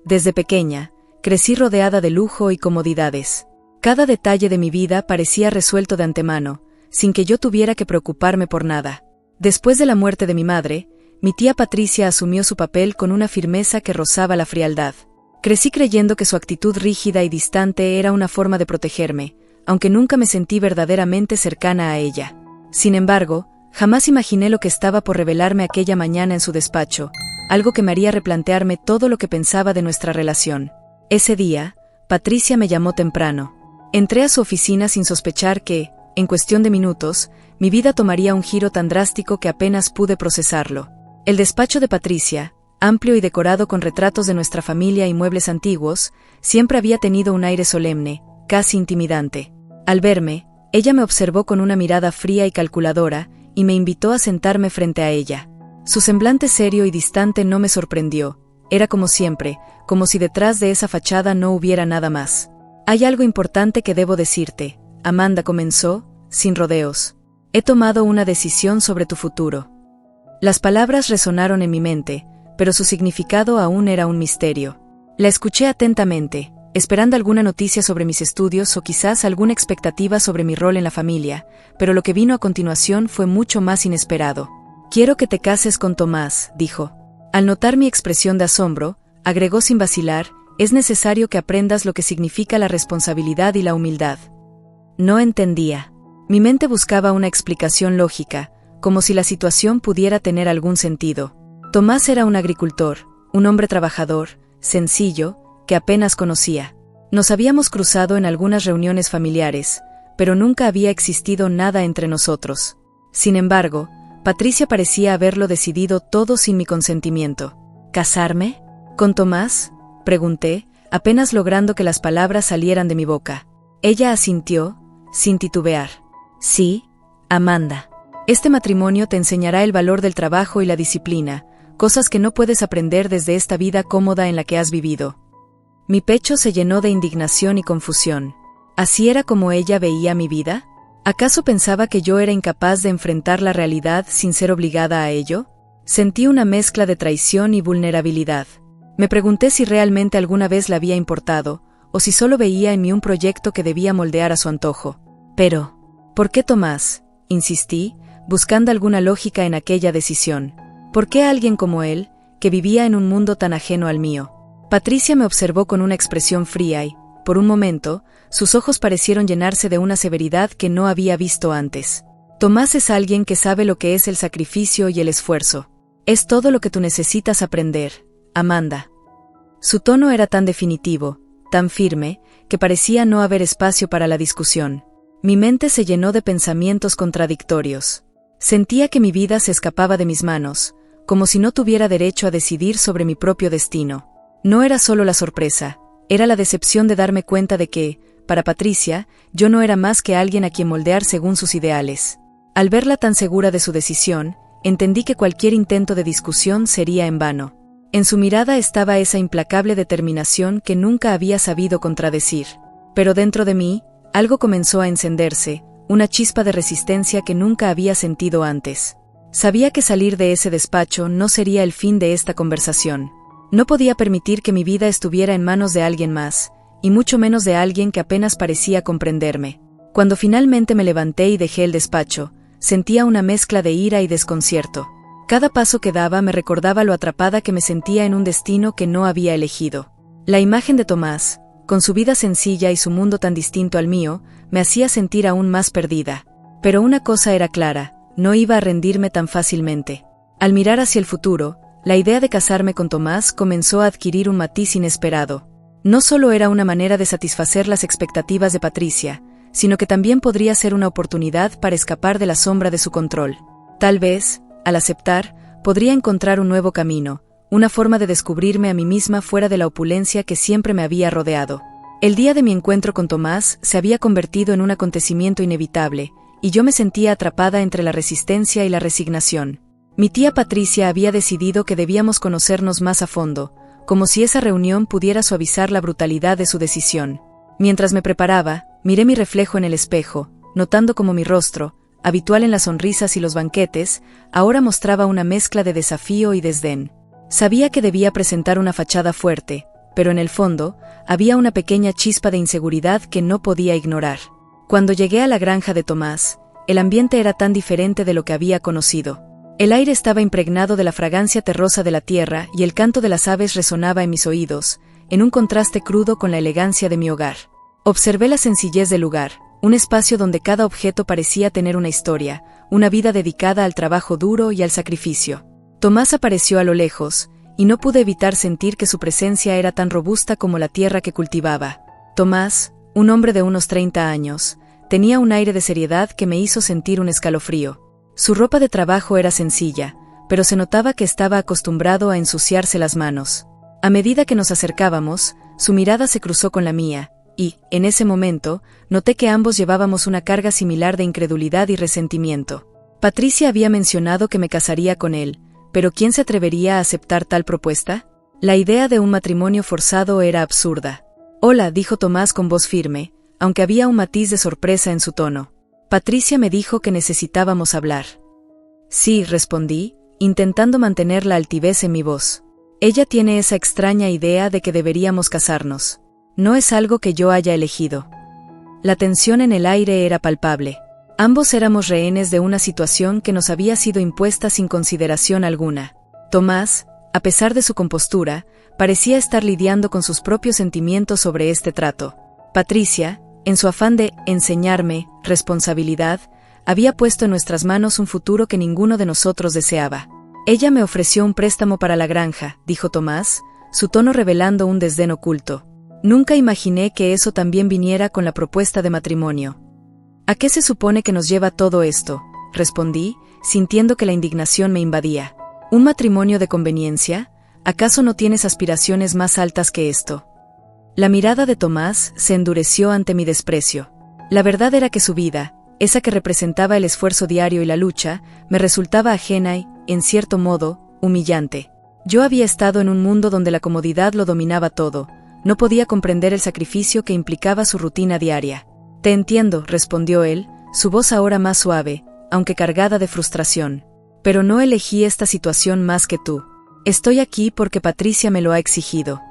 Desde pequeña, crecí rodeada de lujo y comodidades. Cada detalle de mi vida parecía resuelto de antemano, sin que yo tuviera que preocuparme por nada. Después de la muerte de mi madre, mi tía Patricia asumió su papel con una firmeza que rozaba la frialdad. Crecí creyendo que su actitud rígida y distante era una forma de protegerme, aunque nunca me sentí verdaderamente cercana a ella. Sin embargo, jamás imaginé lo que estaba por revelarme aquella mañana en su despacho, algo que me haría replantearme todo lo que pensaba de nuestra relación. Ese día, Patricia me llamó temprano. Entré a su oficina sin sospechar que, en cuestión de minutos, mi vida tomaría un giro tan drástico que apenas pude procesarlo. El despacho de Patricia, amplio y decorado con retratos de nuestra familia y muebles antiguos, siempre había tenido un aire solemne, casi intimidante. Al verme, ella me observó con una mirada fría y calculadora, y me invitó a sentarme frente a ella. Su semblante serio y distante no me sorprendió. Era como siempre, como si detrás de esa fachada no hubiera nada más. «Hay algo importante que debo decirte», Amanda comenzó, sin rodeos. «He tomado una decisión sobre tu futuro». Las palabras resonaron en mi mente, pero su significado aún era un misterio. La escuché atentamente, esperando alguna noticia sobre mis estudios o quizás alguna expectativa sobre mi rol en la familia, pero lo que vino a continuación fue mucho más inesperado. «Quiero que te cases con Tomás», dijo. Al notar mi expresión de asombro, agregó sin vacilar: «Es necesario que aprendas lo que significa la responsabilidad y la humildad». No entendía. Mi mente buscaba una explicación lógica, como si la situación pudiera tener algún sentido. Tomás era un agricultor, un hombre trabajador, sencillo, que apenas conocía. Nos habíamos cruzado en algunas reuniones familiares, pero nunca había existido nada entre nosotros. Sin embargo, Patricia parecía haberlo decidido todo sin mi consentimiento. ¿Casarme? ¿Con Tomás?, pregunté, apenas logrando que las palabras salieran de mi boca. Ella asintió, sin titubear. «Sí, Amanda. Este matrimonio te enseñará el valor del trabajo y la disciplina, cosas que no puedes aprender desde esta vida cómoda en la que has vivido». Mi pecho se llenó de indignación y confusión. ¿Así era como ella veía mi vida? ¿Acaso pensaba que yo era incapaz de enfrentar la realidad sin ser obligada a ello? Sentí una mezcla de traición y vulnerabilidad. Me pregunté si realmente alguna vez le había importado, o si solo veía en mí un proyecto que debía moldear a su antojo. Pero, ¿por qué Tomás?, insistí, buscando alguna lógica en aquella decisión. ¿Por qué alguien como él, que vivía en un mundo tan ajeno al mío? Patricia me observó con una expresión fría y, por un momento, sus ojos parecieron llenarse de una severidad que no había visto antes. «Tomás es alguien que sabe lo que es el sacrificio y el esfuerzo. Es todo lo que tú necesitas aprender, Amanda». Su tono era tan definitivo, tan firme, que parecía no haber espacio para la discusión. Mi mente se llenó de pensamientos contradictorios. Sentía que mi vida se escapaba de mis manos, como si no tuviera derecho a decidir sobre mi propio destino. No era solo la sorpresa, era la decepción de darme cuenta de que, para Patricia, yo no era más que alguien a quien moldear según sus ideales. Al verla tan segura de su decisión, entendí que cualquier intento de discusión sería en vano. En su mirada estaba esa implacable determinación que nunca había sabido contradecir. Pero dentro de mí, algo comenzó a encenderse, una chispa de resistencia que nunca había sentido antes. Sabía que salir de ese despacho no sería el fin de esta conversación. No podía permitir que mi vida estuviera en manos de alguien más, y mucho menos de alguien que apenas parecía comprenderme. Cuando finalmente me levanté y dejé el despacho, sentía una mezcla de ira y desconcierto. Cada paso que daba me recordaba lo atrapada que me sentía en un destino que no había elegido. La imagen de Tomás, con su vida sencilla y su mundo tan distinto al mío, me hacía sentir aún más perdida. Pero una cosa era clara, no iba a rendirme tan fácilmente. Al mirar hacia el futuro, la idea de casarme con Tomás comenzó a adquirir un matiz inesperado. No solo era una manera de satisfacer las expectativas de Patricia, sino que también podría ser una oportunidad para escapar de la sombra de su control. Tal vez, al aceptar, podría encontrar un nuevo camino, una forma de descubrirme a mí misma fuera de la opulencia que siempre me había rodeado. El día de mi encuentro con Tomás se había convertido en un acontecimiento inevitable, y yo me sentía atrapada entre la resistencia y la resignación. Mi tía Patricia había decidido que debíamos conocernos más a fondo, como si esa reunión pudiera suavizar la brutalidad de su decisión. Mientras me preparaba, miré mi reflejo en el espejo, notando cómo mi rostro, habitual en las sonrisas y los banquetes, ahora mostraba una mezcla de desafío y desdén. Sabía que debía presentar una fachada fuerte, pero en el fondo, había una pequeña chispa de inseguridad que no podía ignorar. Cuando llegué a la granja de Tomás, el ambiente era tan diferente de lo que había conocido. El aire estaba impregnado de la fragancia terrosa de la tierra y el canto de las aves resonaba en mis oídos, en un contraste crudo con la elegancia de mi hogar. Observé la sencillez del lugar, un espacio donde cada objeto parecía tener una historia, una vida dedicada al trabajo duro y al sacrificio. Tomás apareció a lo lejos, y no pude evitar sentir que su presencia era tan robusta como la tierra que cultivaba. Tomás, un hombre de unos 30 años, tenía un aire de seriedad que me hizo sentir un escalofrío. Su ropa de trabajo era sencilla, pero se notaba que estaba acostumbrado a ensuciarse las manos. A medida que nos acercábamos, su mirada se cruzó con la mía, y, en ese momento, noté que ambos llevábamos una carga similar de incredulidad y resentimiento. Patricia había mencionado que me casaría con él, pero ¿quién se atrevería a aceptar tal propuesta? La idea de un matrimonio forzado era absurda. «Hola», dijo Tomás con voz firme, aunque había un matiz de sorpresa en su tono. Patricia me dijo que necesitábamos hablar. «Sí», respondí, intentando mantener la altivez en mi voz. «Ella tiene esa extraña idea de que deberíamos casarnos. No es algo que yo haya elegido». La tensión en el aire era palpable. Ambos éramos rehenes de una situación que nos había sido impuesta sin consideración alguna. Tomás, a pesar de su compostura, parecía estar lidiando con sus propios sentimientos sobre este trato. Patricia, en su afán de enseñarme responsabilidad, había puesto en nuestras manos un futuro que ninguno de nosotros deseaba. «Ella me ofreció un préstamo para la granja», dijo Tomás, su tono revelando un desdén oculto. «Nunca imaginé que eso también viniera con la propuesta de matrimonio». «¿A qué se supone que nos lleva todo esto?», respondí, sintiendo que la indignación me invadía. «¿Un matrimonio de conveniencia? ¿Acaso no tienes aspiraciones más altas que esto?». La mirada de Tomás se endureció ante mi desprecio. La verdad era que su vida, esa que representaba el esfuerzo diario y la lucha, me resultaba ajena y, en cierto modo, humillante. Yo había estado en un mundo donde la comodidad lo dominaba todo, no podía comprender el sacrificio que implicaba su rutina diaria. «Te entiendo», respondió él, su voz ahora más suave, aunque cargada de frustración. «Pero no elegí esta situación más que tú. Estoy aquí porque Patricia me lo ha exigido».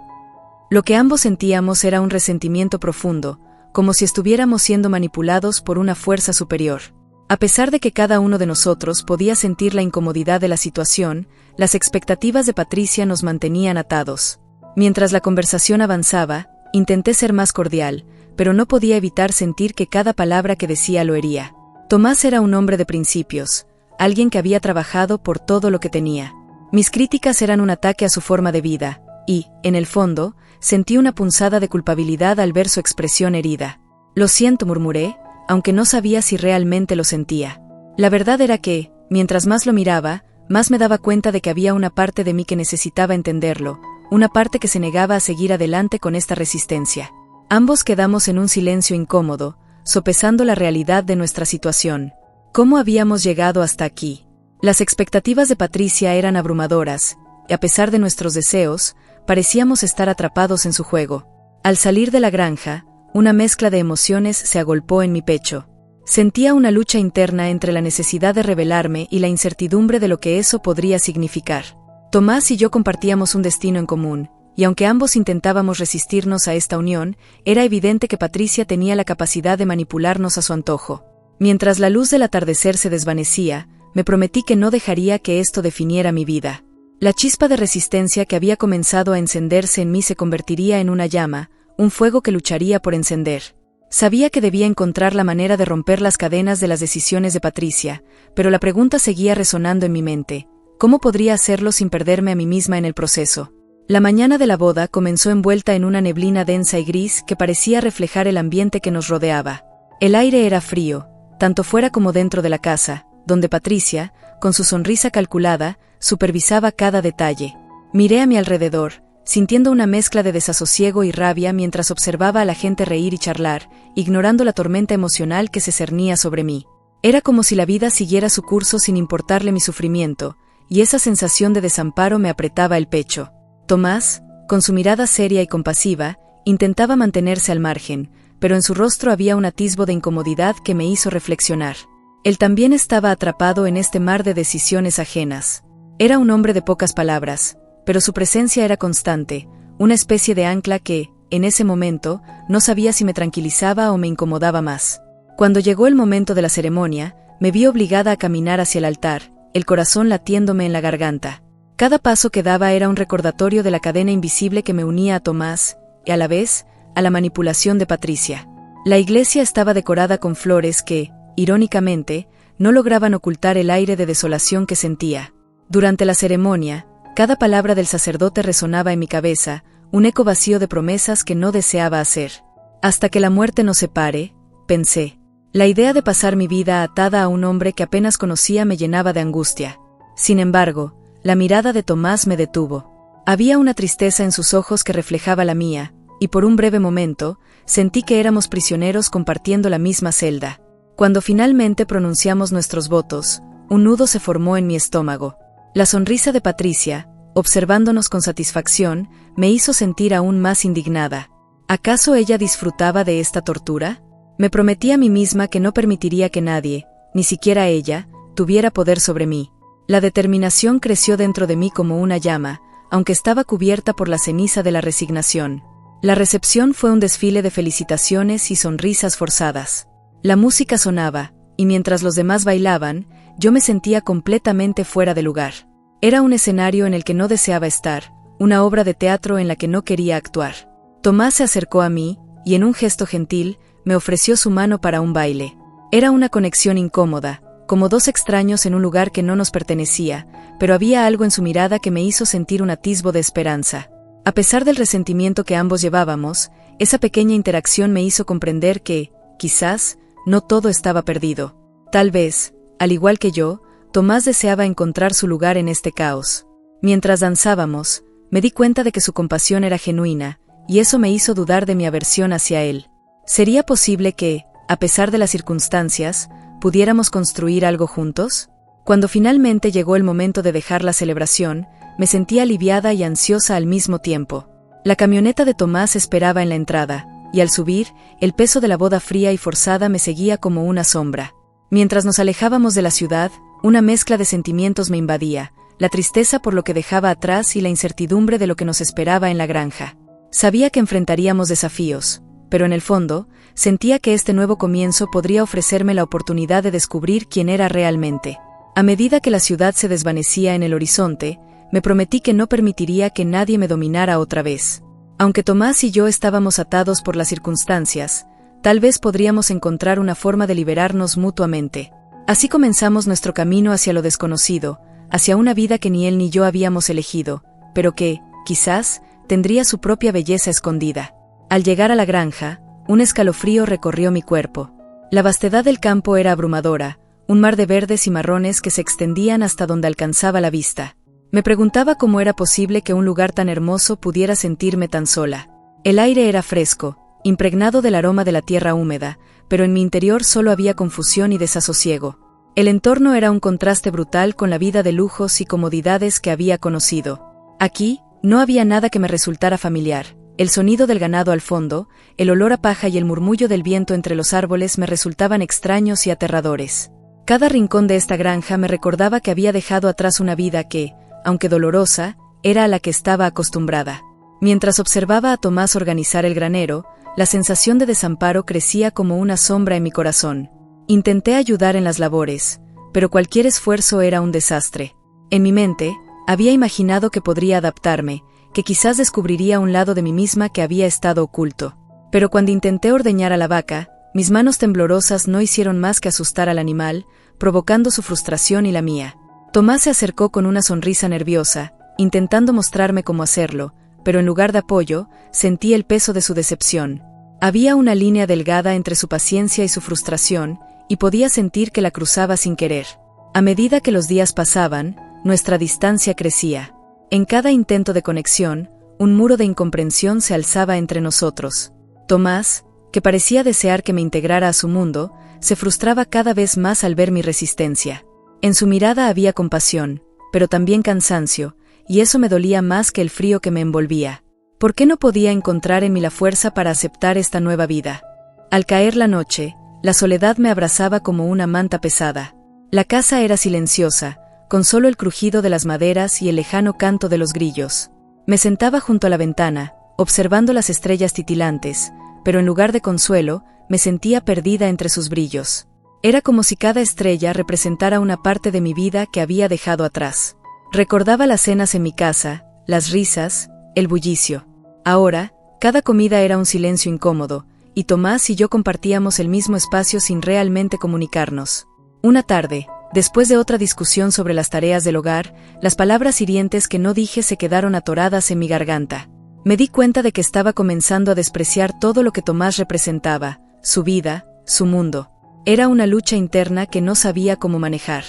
Lo que ambos sentíamos era un resentimiento profundo, como si estuviéramos siendo manipulados por una fuerza superior. A pesar de que cada uno de nosotros podía sentir la incomodidad de la situación, las expectativas de Patricia nos mantenían atados. Mientras la conversación avanzaba, intenté ser más cordial, pero no podía evitar sentir que cada palabra que decía lo hería. Tomás era un hombre de principios, alguien que había trabajado por todo lo que tenía. Mis críticas eran un ataque a su forma de vida, y, en el fondo, sentí una punzada de culpabilidad al ver su expresión herida. «Lo siento», murmuré, aunque no sabía si realmente lo sentía. La verdad era que, mientras más lo miraba, más me daba cuenta de que había una parte de mí que necesitaba entenderlo, una parte que se negaba a seguir adelante con esta resistencia. Ambos quedamos en un silencio incómodo, sopesando la realidad de nuestra situación. ¿Cómo habíamos llegado hasta aquí? Las expectativas de Patricia eran abrumadoras, y a pesar de nuestros deseos, parecíamos estar atrapados en su juego. Al salir de la granja, una mezcla de emociones se agolpó en mi pecho. Sentía una lucha interna entre la necesidad de rebelarme y la incertidumbre de lo que eso podría significar. Tomás y yo compartíamos un destino en común, y aunque ambos intentábamos resistirnos a esta unión, era evidente que Patricia tenía la capacidad de manipularnos a su antojo. Mientras la luz del atardecer se desvanecía, me prometí que no dejaría que esto definiera mi vida. La chispa de resistencia que había comenzado a encenderse en mí se convertiría en una llama, un fuego que lucharía por encender. Sabía que debía encontrar la manera de romper las cadenas de las decisiones de Patricia, pero la pregunta seguía resonando en mi mente: ¿cómo podría hacerlo sin perderme a mí misma en el proceso? La mañana de la boda comenzó envuelta en una neblina densa y gris que parecía reflejar el ambiente que nos rodeaba. El aire era frío, tanto fuera como dentro de la casa, donde Patricia, con su sonrisa calculada, supervisaba cada detalle. Miré a mi alrededor, sintiendo una mezcla de desasosiego y rabia mientras observaba a la gente reír y charlar, ignorando la tormenta emocional que se cernía sobre mí. Era como si la vida siguiera su curso sin importarle mi sufrimiento, y esa sensación de desamparo me apretaba el pecho. Tomás, con su mirada seria y compasiva, intentaba mantenerse al margen, pero en su rostro había un atisbo de incomodidad que me hizo reflexionar. Él también estaba atrapado en este mar de decisiones ajenas. Era un hombre de pocas palabras, pero su presencia era constante, una especie de ancla que, en ese momento, no sabía si me tranquilizaba o me incomodaba más. Cuando llegó el momento de la ceremonia, me vi obligada a caminar hacia el altar, el corazón latiéndome en la garganta. Cada paso que daba era un recordatorio de la cadena invisible que me unía a Tomás, y a la vez, a la manipulación de Patricia. La iglesia estaba decorada con flores que, irónicamente, no lograban ocultar el aire de desolación que sentía. Durante la ceremonia, cada palabra del sacerdote resonaba en mi cabeza, un eco vacío de promesas que no deseaba hacer. Hasta que la muerte nos separe, pensé. La idea de pasar mi vida atada a un hombre que apenas conocía me llenaba de angustia. Sin embargo, la mirada de Tomás me detuvo. Había una tristeza en sus ojos que reflejaba la mía, y por un breve momento, sentí que éramos prisioneros compartiendo la misma celda. Cuando finalmente pronunciamos nuestros votos, un nudo se formó en mi estómago. La sonrisa de Patricia, observándonos con satisfacción, me hizo sentir aún más indignada. ¿Acaso ella disfrutaba de esta tortura? Me prometí a mí misma que no permitiría que nadie, ni siquiera ella, tuviera poder sobre mí. La determinación creció dentro de mí como una llama, aunque estaba cubierta por la ceniza de la resignación. La recepción fue un desfile de felicitaciones y sonrisas forzadas. La música sonaba, y mientras los demás bailaban, yo me sentía completamente fuera de lugar. Era un escenario en el que no deseaba estar, una obra de teatro en la que no quería actuar. Tomás se acercó a mí, y en un gesto gentil, me ofreció su mano para un baile. Era una conexión incómoda, como dos extraños en un lugar que no nos pertenecía, pero había algo en su mirada que me hizo sentir un atisbo de esperanza. A pesar del resentimiento que ambos llevábamos, esa pequeña interacción me hizo comprender que, quizás, no todo estaba perdido. Tal vez, al igual que yo, Tomás deseaba encontrar su lugar en este caos. Mientras danzábamos, me di cuenta de que su compasión era genuina, y eso me hizo dudar de mi aversión hacia él. ¿Sería posible que, a pesar de las circunstancias, pudiéramos construir algo juntos? Cuando finalmente llegó el momento de dejar la celebración, me sentí aliviada y ansiosa al mismo tiempo. La camioneta de Tomás esperaba en la entrada, y al subir, el peso de la boda fría y forzada me seguía como una sombra. Mientras nos alejábamos de la ciudad, una mezcla de sentimientos me invadía, la tristeza por lo que dejaba atrás y la incertidumbre de lo que nos esperaba en la granja. Sabía que enfrentaríamos desafíos, pero en el fondo, sentía que este nuevo comienzo podría ofrecerme la oportunidad de descubrir quién era realmente. A medida que la ciudad se desvanecía en el horizonte, me prometí que no permitiría que nadie me dominara otra vez. Aunque Tomás y yo estábamos atados por las circunstancias, tal vez podríamos encontrar una forma de liberarnos mutuamente. Así comenzamos nuestro camino hacia lo desconocido, hacia una vida que ni él ni yo habíamos elegido, pero que, quizás, tendría su propia belleza escondida. Al llegar a la granja, un escalofrío recorrió mi cuerpo. La vastedad del campo era abrumadora, un mar de verdes y marrones que se extendían hasta donde alcanzaba la vista. Me preguntaba cómo era posible que un lugar tan hermoso pudiera sentirme tan sola. El aire era fresco, impregnado del aroma de la tierra húmeda, pero en mi interior solo había confusión y desasosiego. El entorno era un contraste brutal con la vida de lujos y comodidades que había conocido. Aquí, no había nada que me resultara familiar. El sonido del ganado al fondo, el olor a paja y el murmullo del viento entre los árboles me resultaban extraños y aterradores. Cada rincón de esta granja me recordaba que había dejado atrás una vida que, aunque dolorosa, era a la que estaba acostumbrada. Mientras observaba a Tomás organizar el granero, la sensación de desamparo crecía como una sombra en mi corazón. Intenté ayudar en las labores, pero cualquier esfuerzo era un desastre. En mi mente, había imaginado que podría adaptarme, que quizás descubriría un lado de mí misma que había estado oculto. Pero cuando intenté ordeñar a la vaca, mis manos temblorosas no hicieron más que asustar al animal, provocando su frustración y la mía. Tomás se acercó con una sonrisa nerviosa, intentando mostrarme cómo hacerlo, pero en lugar de apoyo, sentí el peso de su decepción. Había una línea delgada entre su paciencia y su frustración, y podía sentir que la cruzaba sin querer. A medida que los días pasaban, nuestra distancia crecía. En cada intento de conexión, un muro de incomprensión se alzaba entre nosotros. Tomás, que parecía desear que me integrara a su mundo, se frustraba cada vez más al ver mi resistencia. En su mirada había compasión, pero también cansancio, y eso me dolía más que el frío que me envolvía. ¿Por qué no podía encontrar en mí la fuerza para aceptar esta nueva vida? Al caer la noche, la soledad me abrazaba como una manta pesada. La casa era silenciosa, con solo el crujido de las maderas y el lejano canto de los grillos. Me sentaba junto a la ventana, observando las estrellas titilantes, pero en lugar de consuelo, me sentía perdida entre sus brillos. Era como si cada estrella representara una parte de mi vida que había dejado atrás. Recordaba las cenas en mi casa, las risas, el bullicio. Ahora, cada comida era un silencio incómodo, y Tomás y yo compartíamos el mismo espacio sin realmente comunicarnos. Una tarde, después de otra discusión sobre las tareas del hogar, las palabras hirientes que no dije se quedaron atoradas en mi garganta. Me di cuenta de que estaba comenzando a despreciar todo lo que Tomás representaba, su vida, su mundo. Era una lucha interna que no sabía cómo manejar.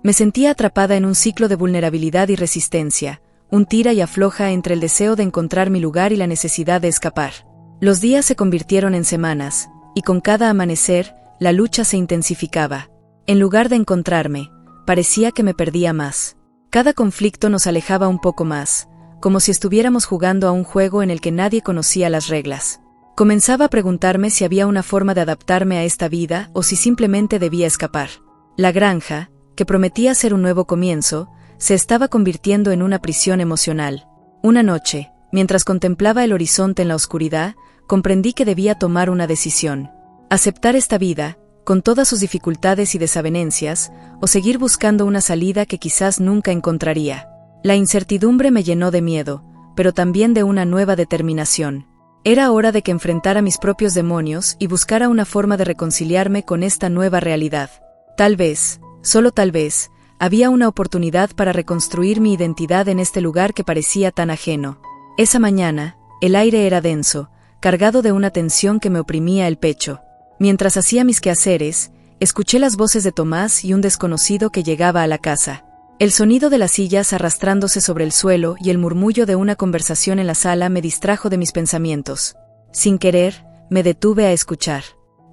Me sentía atrapada en un ciclo de vulnerabilidad y resistencia, un tira y afloja entre el deseo de encontrar mi lugar y la necesidad de escapar. Los días se convirtieron en semanas, y con cada amanecer, la lucha se intensificaba. En lugar de encontrarme, parecía que me perdía más. Cada conflicto nos alejaba un poco más, como si estuviéramos jugando a un juego en el que nadie conocía las reglas. Comenzaba a preguntarme si había una forma de adaptarme a esta vida o si simplemente debía escapar. La granja, que prometía ser un nuevo comienzo, se estaba convirtiendo en una prisión emocional. Una noche, mientras contemplaba el horizonte en la oscuridad, comprendí que debía tomar una decisión. Aceptar esta vida, con todas sus dificultades y desavenencias, o seguir buscando una salida que quizás nunca encontraría. La incertidumbre me llenó de miedo, pero también de una nueva determinación. Era hora de que enfrentara mis propios demonios y buscara una forma de reconciliarme con esta nueva realidad. Tal vez, solo tal vez, había una oportunidad para reconstruir mi identidad en este lugar que parecía tan ajeno. Esa mañana, el aire era denso, cargado de una tensión que me oprimía el pecho. Mientras hacía mis quehaceres, escuché las voces de Tomás y un desconocido que llegaba a la casa. El sonido de las sillas arrastrándose sobre el suelo y el murmullo de una conversación en la sala me distrajo de mis pensamientos. Sin querer, me detuve a escuchar.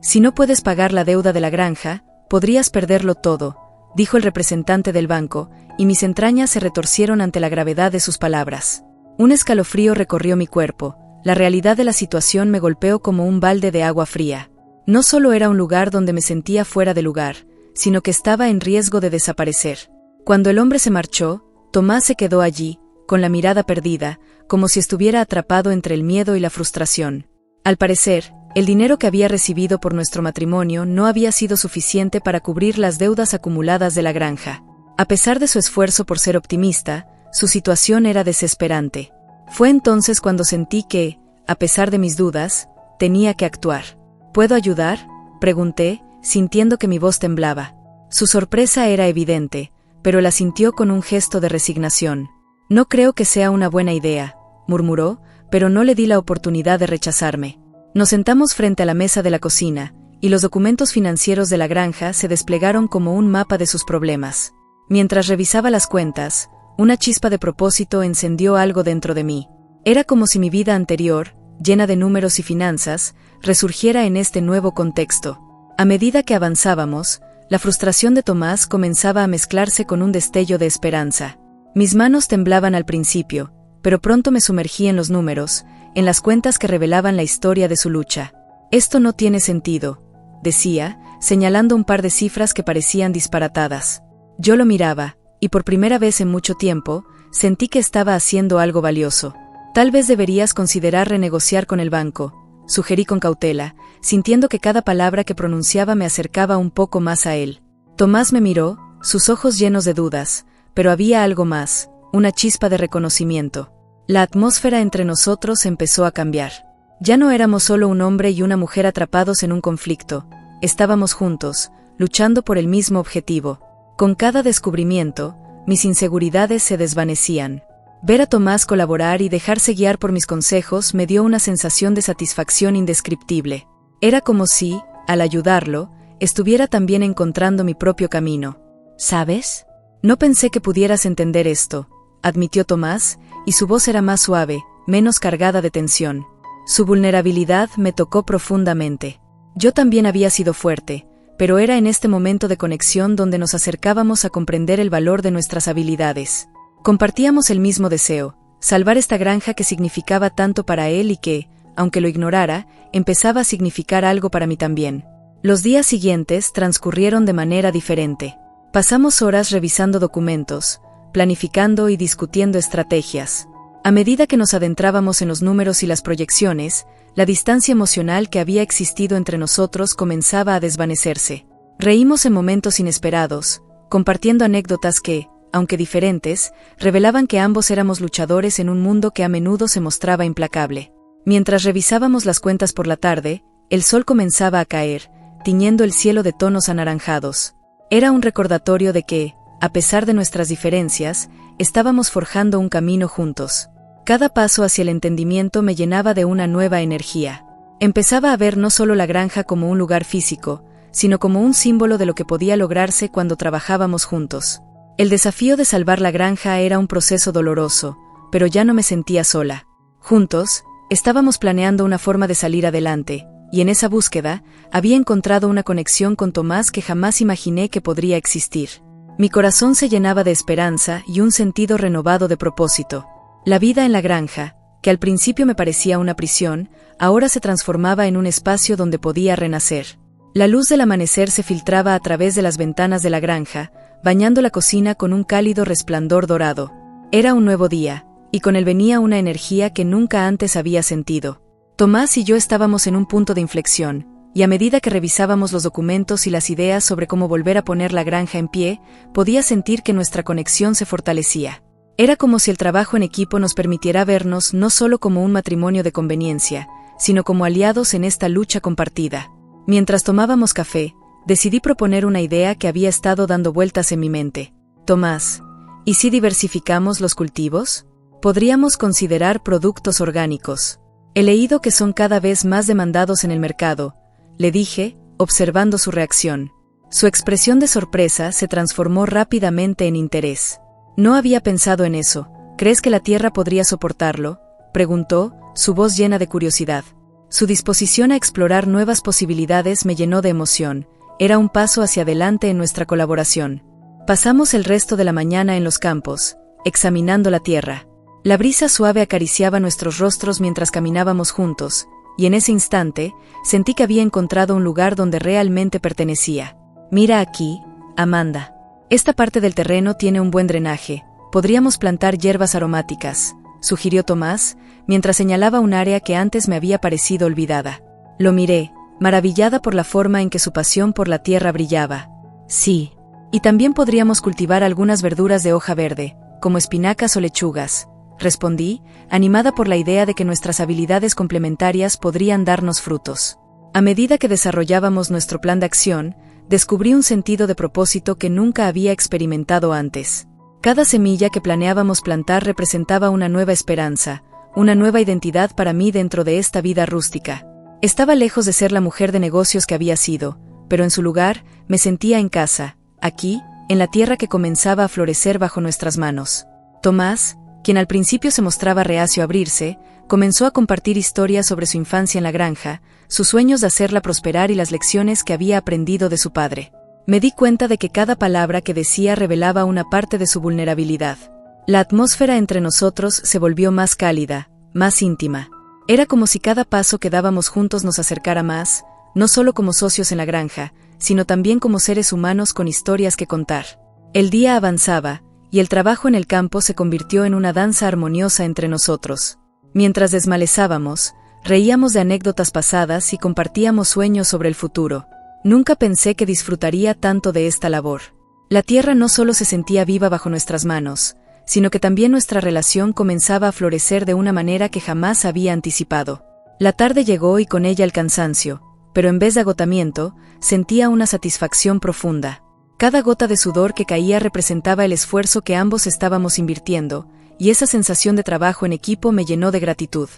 «Si no puedes pagar la deuda de la granja, podrías perderlo todo», dijo el representante del banco, y mis entrañas se retorcieron ante la gravedad de sus palabras. Un escalofrío recorrió mi cuerpo. La realidad de la situación me golpeó como un balde de agua fría. No solo era un lugar donde me sentía fuera de lugar, sino que estaba en riesgo de desaparecer. Cuando el hombre se marchó, Tomás se quedó allí, con la mirada perdida, como si estuviera atrapado entre el miedo y la frustración. Al parecer, el dinero que había recibido por nuestro matrimonio no había sido suficiente para cubrir las deudas acumuladas de la granja. A pesar de su esfuerzo por ser optimista, su situación era desesperante. Fue entonces cuando sentí que, a pesar de mis dudas, tenía que actuar. ¿Puedo ayudar?, pregunté, sintiendo que mi voz temblaba. Su sorpresa era evidente, pero la sintió con un gesto de resignación. «No creo que sea una buena idea», murmuró, pero no le di la oportunidad de rechazarme. Nos sentamos frente a la mesa de la cocina, y los documentos financieros de la granja se desplegaron como un mapa de sus problemas. Mientras revisaba las cuentas, una chispa de propósito encendió algo dentro de mí. Era como si mi vida anterior, llena de números y finanzas, resurgiera en este nuevo contexto. A medida que avanzábamos, la frustración de Tomás comenzaba a mezclarse con un destello de esperanza. Mis manos temblaban al principio, pero pronto me sumergí en los números, en las cuentas que revelaban la historia de su lucha. «Esto no tiene sentido», decía, señalando un par de cifras que parecían disparatadas. Yo lo miraba, y por primera vez en mucho tiempo, sentí que estaba haciendo algo valioso. «Tal vez deberías considerar renegociar con el banco», sugerí con cautela, sintiendo que cada palabra que pronunciaba me acercaba un poco más a él. Tomás me miró, sus ojos llenos de dudas, pero había algo más, una chispa de reconocimiento. La atmósfera entre nosotros empezó a cambiar. Ya no éramos solo un hombre y una mujer atrapados en un conflicto, estábamos juntos, luchando por el mismo objetivo. Con cada descubrimiento, mis inseguridades se desvanecían. Ver a Tomás colaborar y dejarse guiar por mis consejos me dio una sensación de satisfacción indescriptible. Era como si, al ayudarlo, estuviera también encontrando mi propio camino. «¿Sabes? No pensé que pudieras entender esto», admitió Tomás, y su voz era más suave, menos cargada de tensión. Su vulnerabilidad me tocó profundamente. Yo también había sido fuerte, pero era en este momento de conexión donde nos acercábamos a comprender el valor de nuestras habilidades. Compartíamos el mismo deseo, salvar esta granja que significaba tanto para él y que, aunque lo ignorara, empezaba a significar algo para mí también. Los días siguientes transcurrieron de manera diferente. Pasamos horas revisando documentos, planificando y discutiendo estrategias. A medida que nos adentrábamos en los números y las proyecciones, la distancia emocional que había existido entre nosotros comenzaba a desvanecerse. Reímos en momentos inesperados, compartiendo anécdotas que, aunque diferentes, revelaban que ambos éramos luchadores en un mundo que a menudo se mostraba implacable. Mientras revisábamos las cuentas por la tarde, el sol comenzaba a caer, tiñendo el cielo de tonos anaranjados. Era un recordatorio de que, a pesar de nuestras diferencias, estábamos forjando un camino juntos. Cada paso hacia el entendimiento me llenaba de una nueva energía. Empezaba a ver no solo la granja como un lugar físico, sino como un símbolo de lo que podía lograrse cuando trabajábamos juntos. El desafío de salvar la granja era un proceso doloroso, pero ya no me sentía sola. Juntos, estábamos planeando una forma de salir adelante, y en esa búsqueda, había encontrado una conexión con Tomás que jamás imaginé que podría existir. Mi corazón se llenaba de esperanza y un sentido renovado de propósito. La vida en la granja, que al principio me parecía una prisión, ahora se transformaba en un espacio donde podía renacer. La luz del amanecer se filtraba a través de las ventanas de la granja, bañando la cocina con un cálido resplandor dorado. Era un nuevo día, y con él venía una energía que nunca antes había sentido. Tomás y yo estábamos en un punto de inflexión, y a medida que revisábamos los documentos y las ideas sobre cómo volver a poner la granja en pie, podía sentir que nuestra conexión se fortalecía. Era como si el trabajo en equipo nos permitiera vernos no solo como un matrimonio de conveniencia, sino como aliados en esta lucha compartida. Mientras tomábamos café, decidí proponer una idea que había estado dando vueltas en mi mente. Tomás, ¿y si diversificamos los cultivos? Podríamos considerar productos orgánicos. He leído que son cada vez más demandados en el mercado, le dije, observando su reacción. Su expresión de sorpresa se transformó rápidamente en interés. No había pensado en eso. ¿Crees que la tierra podría soportarlo?, preguntó, su voz llena de curiosidad. Su disposición a explorar nuevas posibilidades me llenó de emoción. Era un paso hacia adelante en nuestra colaboración. Pasamos el resto de la mañana en los campos, examinando la tierra. La brisa suave acariciaba nuestros rostros mientras caminábamos juntos, y en ese instante, sentí que había encontrado un lugar donde realmente pertenecía. Mira aquí, Amanda. Esta parte del terreno tiene un buen drenaje. Podríamos plantar hierbas aromáticas, sugirió Tomás, mientras señalaba un área que antes me había parecido olvidada. Lo miré, maravillada por la forma en que su pasión por la tierra brillaba. Sí. Y también podríamos cultivar algunas verduras de hoja verde, como espinacas o lechugas, respondí, animada por la idea de que nuestras habilidades complementarias podrían darnos frutos. A medida que desarrollábamos nuestro plan de acción, descubrí un sentido de propósito que nunca había experimentado antes. Cada semilla que planeábamos plantar representaba una nueva esperanza, una nueva identidad para mí dentro de esta vida rústica. Estaba lejos de ser la mujer de negocios que había sido, pero en su lugar, me sentía en casa, aquí, en la tierra que comenzaba a florecer bajo nuestras manos. Tomás, quien al principio se mostraba reacio a abrirse, comenzó a compartir historias sobre su infancia en la granja, sus sueños de hacerla prosperar y las lecciones que había aprendido de su padre. Me di cuenta de que cada palabra que decía revelaba una parte de su vulnerabilidad. La atmósfera entre nosotros se volvió más cálida, más íntima. Era como si cada paso que dábamos juntos nos acercara más, no solo como socios en la granja, sino también como seres humanos con historias que contar. El día avanzaba, y el trabajo en el campo se convirtió en una danza armoniosa entre nosotros. Mientras desmalezábamos, reíamos de anécdotas pasadas y compartíamos sueños sobre el futuro. Nunca pensé que disfrutaría tanto de esta labor. La tierra no solo se sentía viva bajo nuestras manos, sino que también nuestra relación comenzaba a florecer de una manera que jamás había anticipado. La tarde llegó y con ella el cansancio, pero en vez de agotamiento, sentía una satisfacción profunda. Cada gota de sudor que caía representaba el esfuerzo que ambos estábamos invirtiendo, y esa sensación de trabajo en equipo me llenó de gratitud.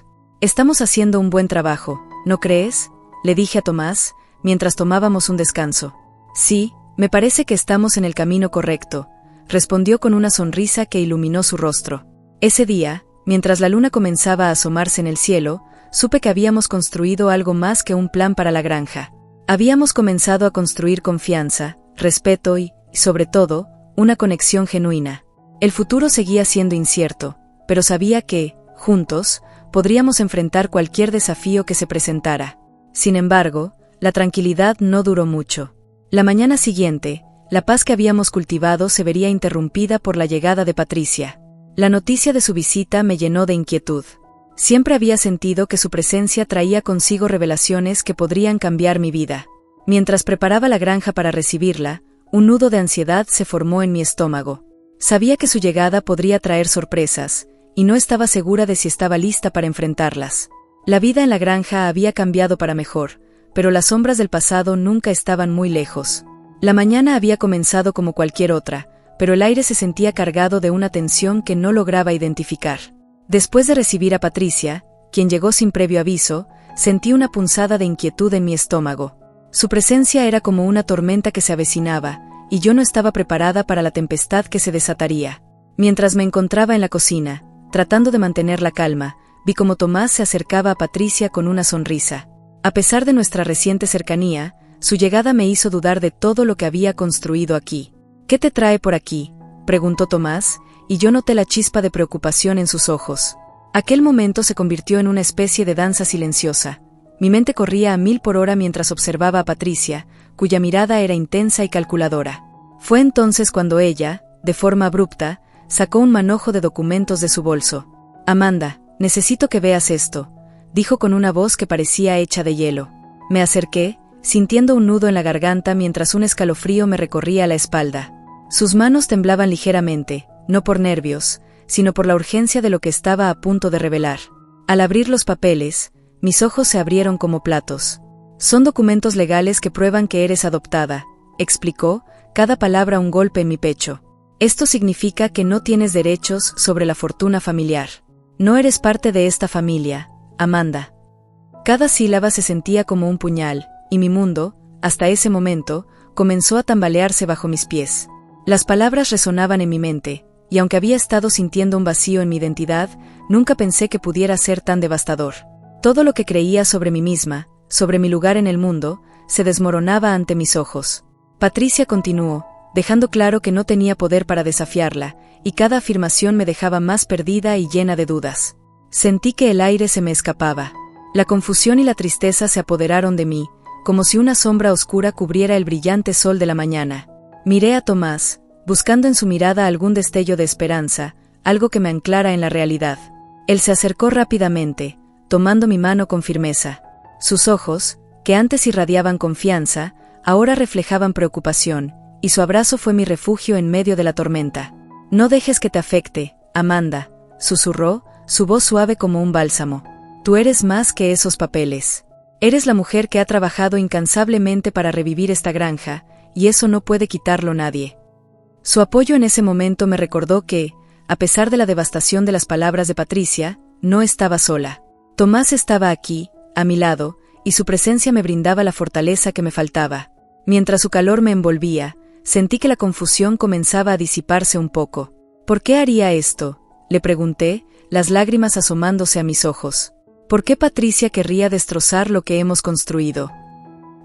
Estamos haciendo un buen trabajo, ¿no crees?, le dije a Tomás, mientras tomábamos un descanso. Sí, me parece que estamos en el camino correcto, respondió con una sonrisa que iluminó su rostro. Ese día, mientras la luna comenzaba a asomarse en el cielo, supe que habíamos construido algo más que un plan para la granja. Habíamos comenzado a construir confianza, respeto y, sobre todo, una conexión genuina. El futuro seguía siendo incierto, pero sabía que, juntos, podríamos enfrentar cualquier desafío que se presentara. Sin embargo, la tranquilidad no duró mucho. La mañana siguiente, la paz que habíamos cultivado se vería interrumpida por la llegada de Patricia. La noticia de su visita me llenó de inquietud. Siempre había sentido que su presencia traía consigo revelaciones que podrían cambiar mi vida. Mientras preparaba la granja para recibirla, un nudo de ansiedad se formó en mi estómago. Sabía que su llegada podría traer sorpresas, y no estaba segura de si estaba lista para enfrentarlas. La vida en la granja había cambiado para mejor, pero las sombras del pasado nunca estaban muy lejos. La mañana había comenzado como cualquier otra, pero el aire se sentía cargado de una tensión que no lograba identificar. Después de recibir a Patricia, quien llegó sin previo aviso, sentí una punzada de inquietud en mi estómago. Su presencia era como una tormenta que se avecinaba, y yo no estaba preparada para la tempestad que se desataría. Mientras me encontraba en la cocina, tratando de mantener la calma, vi cómo Tomás se acercaba a Patricia con una sonrisa. A pesar de nuestra reciente cercanía, su llegada me hizo dudar de todo lo que había construido aquí. «¿Qué te trae por aquí?», preguntó Tomás, y yo noté la chispa de preocupación en sus ojos. Aquel momento se convirtió en una especie de danza silenciosa. Mi mente corría a 1000 por hora mientras observaba a Patricia, cuya mirada era intensa y calculadora. Fue entonces cuando ella, de forma abrupta, sacó un manojo de documentos de su bolso. «Amanda, necesito que veas esto», dijo con una voz que parecía hecha de hielo. Me acerqué, sintiendo un nudo en la garganta mientras un escalofrío me recorría la espalda. Sus manos temblaban ligeramente, no por nervios, sino por la urgencia de lo que estaba a punto de revelar. Al abrir los papeles, mis ojos se abrieron como platos. «Son documentos legales que prueban que eres adoptada», explicó, cada palabra un golpe en mi pecho. «Esto significa que no tienes derechos sobre la fortuna familiar. No eres parte de esta familia, Amanda». Cada sílaba se sentía como un puñal, y mi mundo, hasta ese momento, comenzó a tambalearse bajo mis pies. Las palabras resonaban en mi mente, y aunque había estado sintiendo un vacío en mi identidad, nunca pensé que pudiera ser tan devastador. Todo lo que creía sobre mí misma, sobre mi lugar en el mundo, se desmoronaba ante mis ojos. Patricia continuó, dejando claro que no tenía poder para desafiarla, y cada afirmación me dejaba más perdida y llena de dudas. Sentí que el aire se me escapaba. La confusión y la tristeza se apoderaron de mí, como si una sombra oscura cubriera el brillante sol de la mañana. Miré a Tomás, buscando en su mirada algún destello de esperanza, algo que me anclara en la realidad. Él se acercó rápidamente, tomando mi mano con firmeza. Sus ojos, que antes irradiaban confianza, ahora reflejaban preocupación, y su abrazo fue mi refugio en medio de la tormenta. «No dejes que te afecte, Amanda», susurró, su voz suave como un bálsamo. «Tú eres más que esos papeles. Eres la mujer que ha trabajado incansablemente para revivir esta granja, y eso no puede quitarlo nadie». Su apoyo en ese momento me recordó que, a pesar de la devastación de las palabras de Patricia, no estaba sola. Tomás estaba aquí, a mi lado, y su presencia me brindaba la fortaleza que me faltaba. Mientras su calor me envolvía, sentí que la confusión comenzaba a disiparse un poco. «¿Por qué haría esto?», le pregunté, las lágrimas asomándose a mis ojos. «¿Por qué Patricia querría destrozar lo que hemos construido?».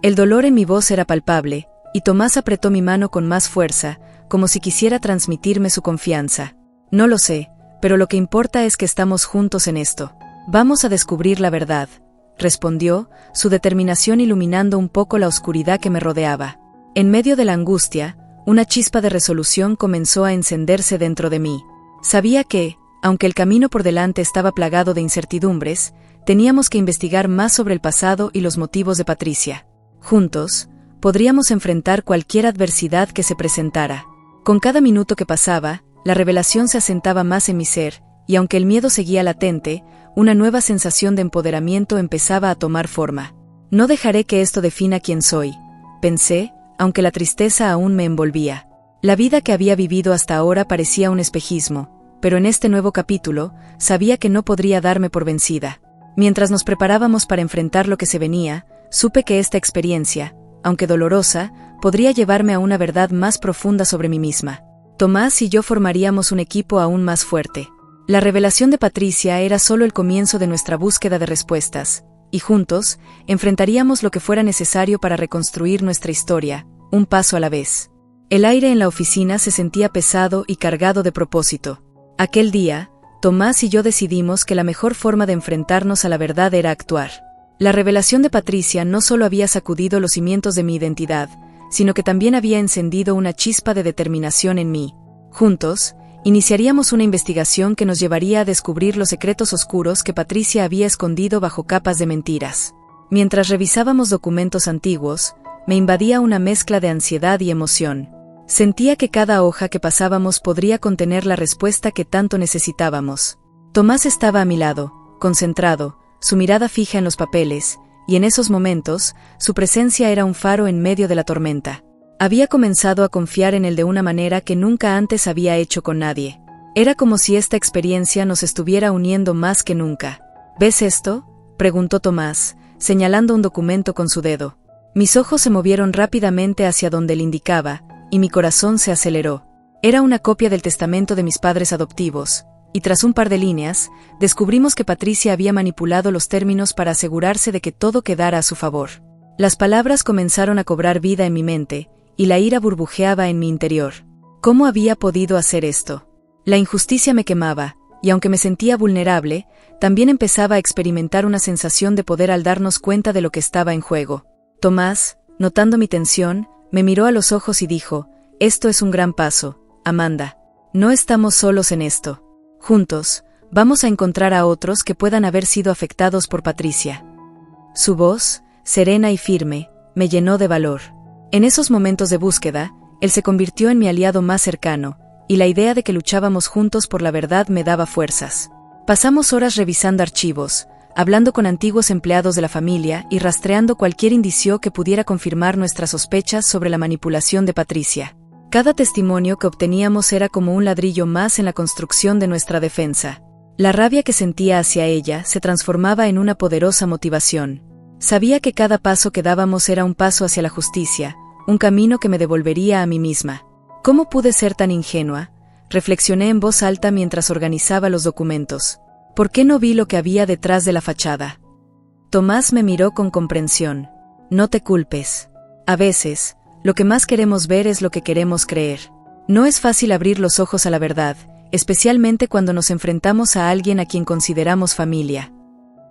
El dolor en mi voz era palpable, y Tomás apretó mi mano con más fuerza, como si quisiera transmitirme su confianza. «No lo sé, pero lo que importa es que estamos juntos en esto. Vamos a descubrir la verdad», respondió, su determinación iluminando un poco la oscuridad que me rodeaba. En medio de la angustia, una chispa de resolución comenzó a encenderse dentro de mí. Sabía que, aunque el camino por delante estaba plagado de incertidumbres, teníamos que investigar más sobre el pasado y los motivos de Patricia. Juntos, podríamos enfrentar cualquier adversidad que se presentara. Con cada minuto que pasaba, la revelación se asentaba más en mi ser, y aunque el miedo seguía latente, una nueva sensación de empoderamiento empezaba a tomar forma. «No dejaré que esto defina quién soy», pensé, aunque la tristeza aún me envolvía. La vida que había vivido hasta ahora parecía un espejismo, pero en este nuevo capítulo, sabía que no podría darme por vencida. Mientras nos preparábamos para enfrentar lo que se venía, supe que esta experiencia, aunque dolorosa, podría llevarme a una verdad más profunda sobre mí misma. Tomás y yo formaríamos un equipo aún más fuerte. La revelación de Patricia era solo el comienzo de nuestra búsqueda de respuestas, y juntos, enfrentaríamos lo que fuera necesario para reconstruir nuestra historia, un paso a la vez. El aire en la oficina se sentía pesado y cargado de propósito. Aquel día, Tomás y yo decidimos que la mejor forma de enfrentarnos a la verdad era actuar. La revelación de Patricia no solo había sacudido los cimientos de mi identidad, sino que también había encendido una chispa de determinación en mí. Juntos, Iniciaríamos una investigación que nos llevaría a descubrir los secretos oscuros que Patricia había escondido bajo capas de mentiras. Mientras revisábamos documentos antiguos, me invadía una mezcla de ansiedad y emoción. Sentía que cada hoja que pasábamos podría contener la respuesta que tanto necesitábamos. Tomás estaba a mi lado, concentrado, su mirada fija en los papeles, y en esos momentos, su presencia era un faro en medio de la tormenta. Había comenzado a confiar en él de una manera que nunca antes había hecho con nadie. Era como si esta experiencia nos estuviera uniendo más que nunca. ¿Ves esto?, preguntó Tomás, señalando un documento con su dedo. Mis ojos se movieron rápidamente hacia donde él indicaba, y mi corazón se aceleró. Era una copia del testamento de mis padres adoptivos, y tras un par de líneas, descubrimos que Patricia había manipulado los términos para asegurarse de que todo quedara a su favor. Las palabras comenzaron a cobrar vida en mi mente, y la ira burbujeaba en mi interior. ¿Cómo había podido hacer esto? La injusticia me quemaba, y aunque me sentía vulnerable, también empezaba a experimentar una sensación de poder al darnos cuenta de lo que estaba en juego. Tomás, notando mi tensión, me miró a los ojos y dijo: «Esto es un gran paso, Amanda. No estamos solos en esto. Juntos, vamos a encontrar a otros que puedan haber sido afectados por Patricia». Su voz, serena y firme, me llenó de valor. En esos momentos de búsqueda, él se convirtió en mi aliado más cercano, y la idea de que luchábamos juntos por la verdad me daba fuerzas. Pasamos horas revisando archivos, hablando con antiguos empleados de la familia y rastreando cualquier indicio que pudiera confirmar nuestras sospechas sobre la manipulación de Patricia. Cada testimonio que obteníamos era como un ladrillo más en la construcción de nuestra defensa. La rabia que sentía hacia ella se transformaba en una poderosa motivación. Sabía que cada paso que dábamos era un paso hacia la justicia, un camino que me devolvería a mí misma. ¿Cómo pude ser tan ingenua?, reflexioné en voz alta mientras organizaba los documentos. ¿Por qué no vi lo que había detrás de la fachada? Tomás me miró con comprensión. No te culpes. A veces, lo que más queremos ver es lo que queremos creer. No es fácil abrir los ojos a la verdad, especialmente cuando nos enfrentamos a alguien a quien consideramos familia.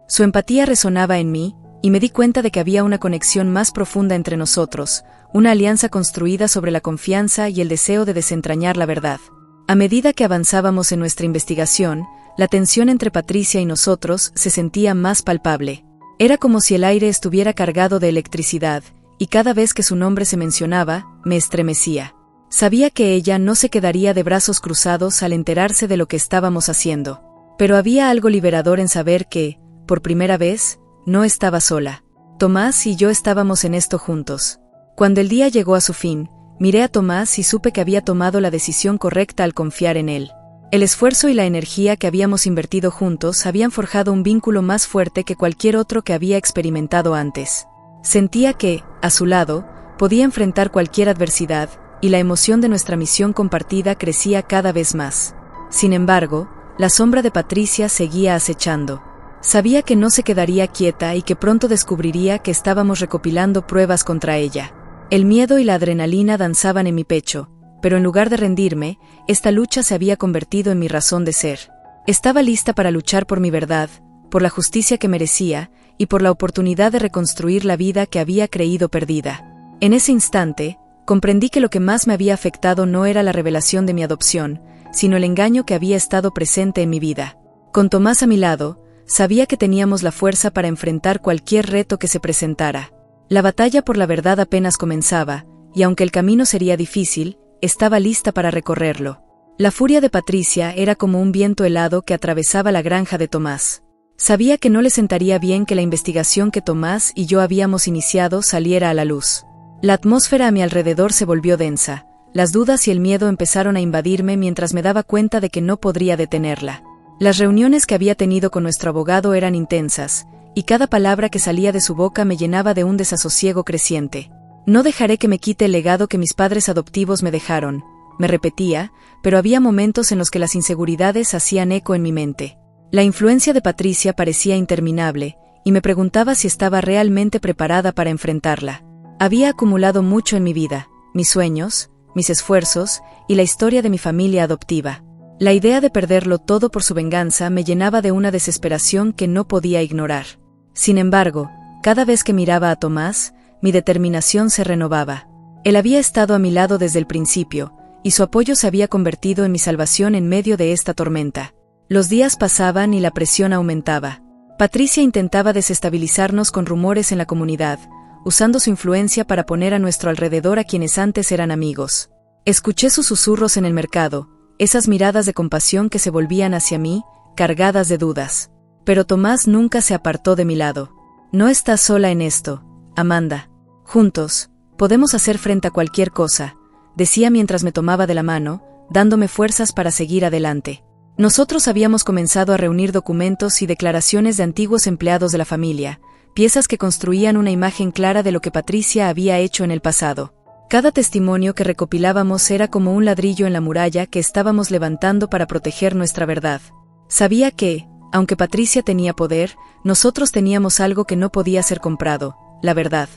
Su empatía resonaba en mí, y me di cuenta de que había una conexión más profunda entre nosotros, una alianza construida sobre la confianza y el deseo de desentrañar la verdad. A medida que avanzábamos en nuestra investigación, la tensión entre Patricia y nosotros se sentía más palpable. Era como si el aire estuviera cargado de electricidad, y cada vez que su nombre se mencionaba, me estremecía. Sabía que ella no se quedaría de brazos cruzados al enterarse de lo que estábamos haciendo. Pero había algo liberador en saber que, por primera vez, no estaba sola. Tomás y yo estábamos en esto juntos. Cuando el día llegó a su fin, miré a Tomás y supe que había tomado la decisión correcta al confiar en él. El esfuerzo y la energía que habíamos invertido juntos habían forjado un vínculo más fuerte que cualquier otro que había experimentado antes. Sentía que, a su lado, podía enfrentar cualquier adversidad, y la emoción de nuestra misión compartida crecía cada vez más. Sin embargo, la sombra de Patricia seguía acechando. Sabía que no se quedaría quieta y que pronto descubriría que estábamos recopilando pruebas contra ella. El miedo y la adrenalina danzaban en mi pecho, pero en lugar de rendirme, esta lucha se había convertido en mi razón de ser. Estaba lista para luchar por mi verdad, por la justicia que merecía, y por la oportunidad de reconstruir la vida que había creído perdida. En ese instante, comprendí que lo que más me había afectado no era la revelación de mi adopción, sino el engaño que había estado presente en mi vida. Con Tomás a mi lado, sabía que teníamos la fuerza para enfrentar cualquier reto que se presentara. La batalla por la verdad apenas comenzaba, y aunque el camino sería difícil, estaba lista para recorrerlo. La furia de Patricia era como un viento helado que atravesaba la granja de Tomás. Sabía que no le sentaría bien que la investigación que Tomás y yo habíamos iniciado saliera a la luz. La atmósfera a mi alrededor se volvió densa, las dudas y el miedo empezaron a invadirme mientras me daba cuenta de que no podría detenerla. Las reuniones que había tenido con nuestro abogado eran intensas, y cada palabra que salía de su boca me llenaba de un desasosiego creciente. No dejaré que me quite el legado que mis padres adoptivos me dejaron, me repetía, pero había momentos en los que las inseguridades hacían eco en mi mente. La influencia de Patricia parecía interminable, y me preguntaba si estaba realmente preparada para enfrentarla. Había acumulado mucho en mi vida, mis sueños, mis esfuerzos, y la historia de mi familia adoptiva. La idea de perderlo todo por su venganza me llenaba de una desesperación que no podía ignorar. Sin embargo, cada vez que miraba a Tomás, mi determinación se renovaba. Él había estado a mi lado desde el principio, y su apoyo se había convertido en mi salvación en medio de esta tormenta. Los días pasaban y la presión aumentaba. Patricia intentaba desestabilizarnos con rumores en la comunidad, usando su influencia para poner a nuestro alrededor a quienes antes eran amigos. Escuché sus susurros en el mercado, esas miradas de compasión que se volvían hacia mí, cargadas de dudas. Pero Tomás nunca se apartó de mi lado. No estás sola en esto, Amanda. Juntos, podemos hacer frente a cualquier cosa, decía mientras me tomaba de la mano, dándome fuerzas para seguir adelante. Nosotros habíamos comenzado a reunir documentos y declaraciones de antiguos empleados de la familia, piezas que construían una imagen clara de lo que Patricia había hecho en el pasado. Cada testimonio que recopilábamos era como un ladrillo en la muralla que estábamos levantando para proteger nuestra verdad. Sabía que, aunque Patricia tenía poder, nosotros teníamos algo que no podía ser comprado, la verdad.